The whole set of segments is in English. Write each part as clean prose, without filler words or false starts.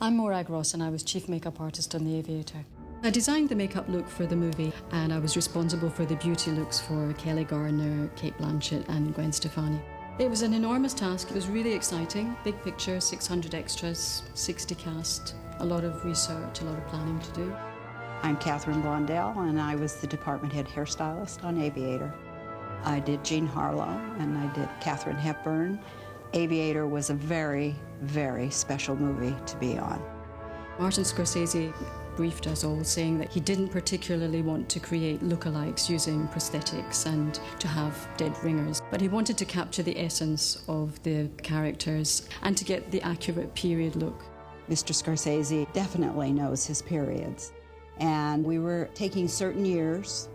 I'm Morag Ross and I was chief makeup artist on The Aviator. I designed the makeup look for the movie and I was responsible for the beauty looks for Kelly Garner, Kate Blanchett and Gwen Stefani. It was an enormous task. It was really exciting. Big picture, 600 extras, 60 cast, a lot of research, a lot of planning to do. I'm Catherine Blondell and I was the department head hairstylist on Aviator. I did Jean Harlow and I did Katharine Hepburn. Aviator was a very, very special movie to be on. Martin Scorsese briefed us all saying that he didn't particularly want to create lookalikes using prosthetics and to have dead ringers, but he wanted to capture the essence of the characters and to get the accurate period look. Mr. Scorsese definitely knows his periods, and we were taking certain years,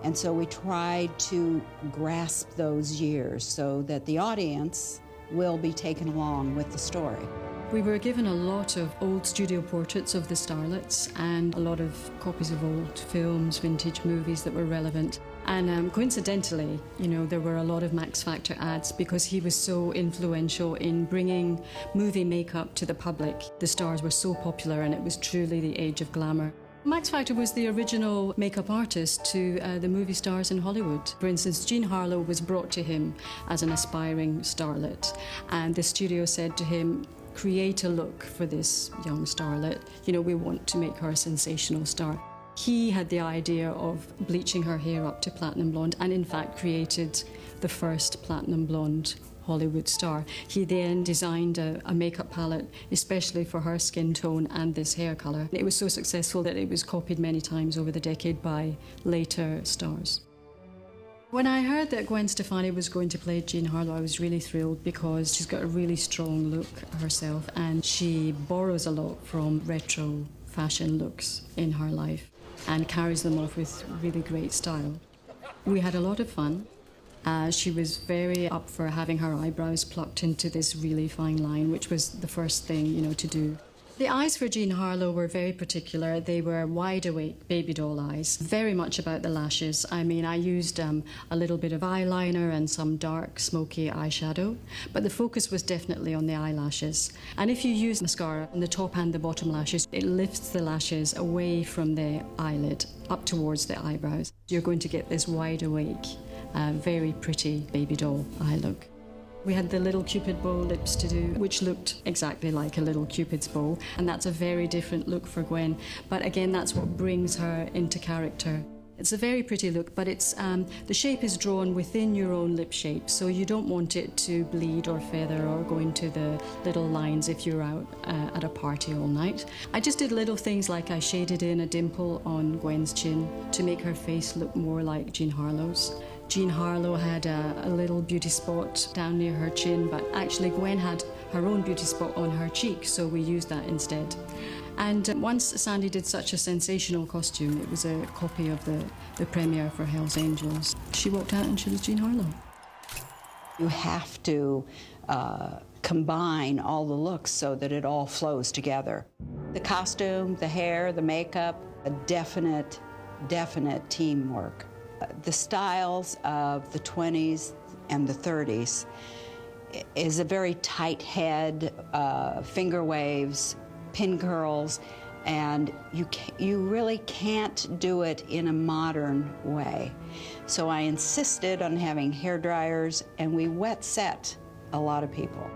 and so we tried to grasp those years so that the audience will be taken along with the story. We were given a lot of old studio portraits of the starlets and a lot of copies of old films, vintage movies that were relevant. And coincidentally, there were a lot of Max Factor ads because he was so influential in bringing movie makeup to the public. The stars were so popular and it was truly the age of glamour. Max Factor was the original makeup artist to the movie stars in Hollywood. For instance, Jean Harlow was brought to him as an aspiring starlet, and the studio said to him, create a look for this young starlet. We want to make her a sensational star. He had the idea of bleaching her hair up to platinum blonde and in fact created the first platinum blonde Hollywood star. He then designed a makeup palette especially for her skin tone and this hair colour. It was so successful that it was copied many times over the decade by later stars. When I heard that Gwen Stefani was going to play Jean Harlow, I was really thrilled because she's got a really strong look herself and she borrows a lot from retro fashion looks in her life and carries them off with really great style. We had a lot of fun. She was very up for having her eyebrows plucked into this really fine line, which was the first thing, to do. The eyes for Jean Harlow were very particular. They were wide-awake baby doll eyes, very much about the lashes. I used a little bit of eyeliner and some dark, smoky eyeshadow, but the focus was definitely on the eyelashes. And if you use mascara on the top and the bottom lashes, it lifts the lashes away from the eyelid, up towards the eyebrows. You're going to get this wide-awake, very pretty baby doll eye look. We had the little Cupid bow lips to do, which looked exactly like a little Cupid's bow, and that's a very different look for Gwen. But again, that's what brings her into character. It's a very pretty look, but it's the shape is drawn within your own lip shape, so you don't want it to bleed or feather or go into the little lines if you're out at a party all night. I just did little things like I shaded in a dimple on Gwen's chin to make her face look more like Jean Harlow's. Jean Harlow had a little beauty spot down near her chin, but actually Gwen had her own beauty spot on her cheek, so we used that instead. And once Sandy did such a sensational costume, it was a copy of the premiere for Hell's Angels. She walked out and she was Jean Harlow. You have to combine all the looks so that it all flows together. The costume, the hair, the makeup, a definite teamwork. The styles of the 20s and the 30s is a very tight head, finger waves, pin curls, and you really can't do it in a modern way. So I insisted on having hair dryers, and we wet set a lot of people.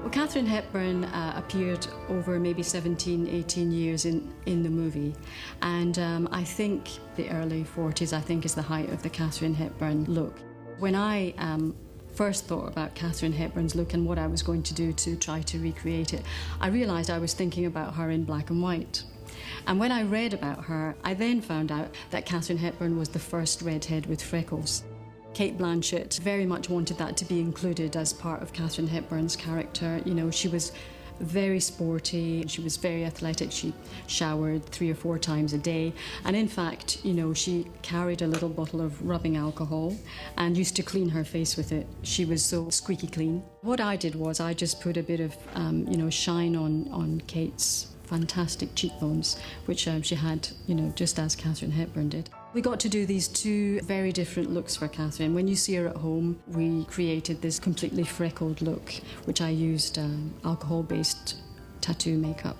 Well, Katharine Hepburn appeared over maybe 17, 18 years in the movie, and I think the early 40s, I think, is the height of the Katharine Hepburn look. When I first thought about Katharine Hepburn's look and what I was going to do to try to recreate it, I realised I was thinking about her in black and white. And when I read about her, I then found out that Katharine Hepburn was the first redhead with freckles. Kate Blanchett very much wanted that to be included as part of Katharine Hepburn's character. She was very sporty, she was very athletic, she showered 3 or 4 times a day, and in fact, she carried a little bottle of rubbing alcohol and used to clean her face with it. She was so squeaky clean. What I did was I just put a bit of, shine on Kate's fantastic cheekbones, which she had, just as Katharine Hepburn did. We got to do these 2 very different looks for Katharine. When you see her at home, we created this completely freckled look, which I used alcohol-based tattoo makeup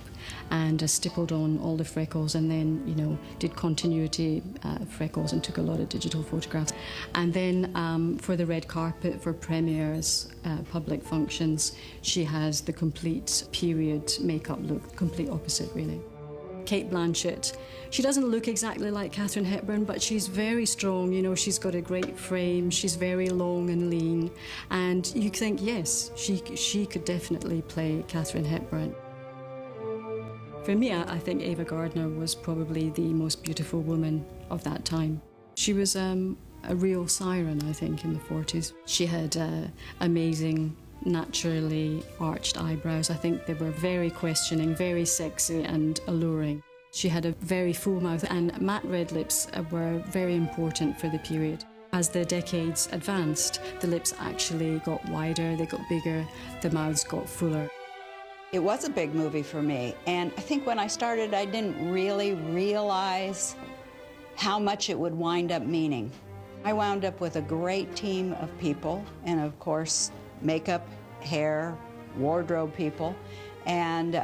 and stippled on all the freckles, and then, you know, did continuity freckles and took a lot of digital photographs. And then for the red carpet, for premieres, public functions, she has the complete period makeup look, complete opposite, really. Kate Blanchett, she doesn't look exactly like Katharine Hepburn, but she's very strong, you know, she's got a great frame, she's very long and lean, and you think, yes, she could definitely play Katharine Hepburn. For me, I think Ava Gardner was probably the most beautiful woman of that time. She was a real siren, I think, in the 40s. She had amazing, naturally arched eyebrows. I think they were very questioning, very sexy and alluring. She had a very full mouth, and matte red lips were very important for the period. As the decades advanced, the lips actually got wider, they got bigger, the mouths got fuller. It was a big movie for me, and I think when I started, I didn't really realize how much it would wind up meaning. I wound up with a great team of people, and of course, makeup, hair, wardrobe people, and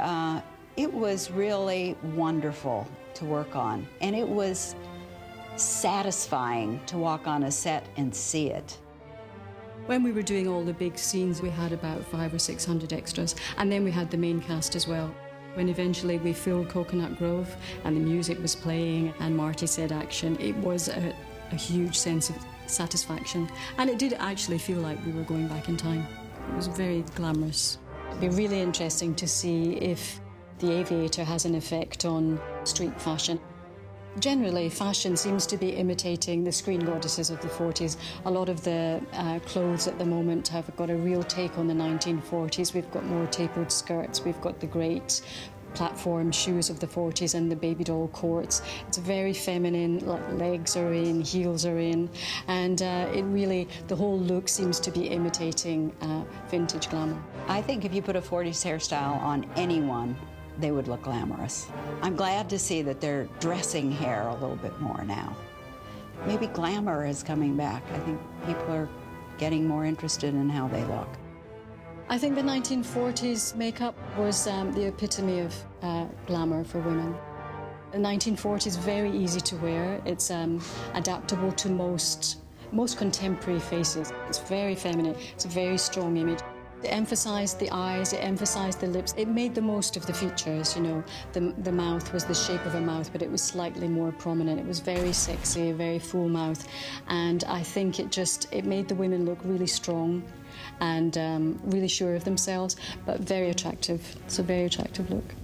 it was really wonderful to work on, and it was satisfying to walk on a set and see it. When we were doing all the big scenes, we had about 500 or 600 extras, and then we had the main cast as well. When eventually we filled Coconut Grove and the music was playing and Marty said action, it was a huge sense of satisfaction, and it did actually feel like we were going back in time. It was very glamorous. It'd be really interesting to see if the Aviator has an effect on street fashion. Generally, fashion seems to be imitating the screen goddesses of the 40s. A lot of the clothes at the moment have got a real take on the 1940s. We've got more tapered skirts, we've got the great platform shoes of the 40s and the baby doll courts. It's very feminine, like legs are in, heels are in, and it really, the whole look seems to be imitating vintage glamour. I think if you put a 40s hairstyle on anyone, they would look glamorous. I'm glad to see that they're dressing hair a little bit more now. Maybe glamour is coming back. I think people are getting more interested in how they look. I think the 1940s makeup was the epitome of glamour for women. The 1940s, very easy to wear. It's adaptable to most contemporary faces. It's very feminine. It's a very strong image. It emphasized the eyes, it emphasized the lips. It made the most of the features, you know. The mouth was the shape of a mouth, but it was slightly more prominent. It was very sexy, a very full mouth. And I think it made the women look really strong and really sure of themselves, but very attractive. It's a very attractive look.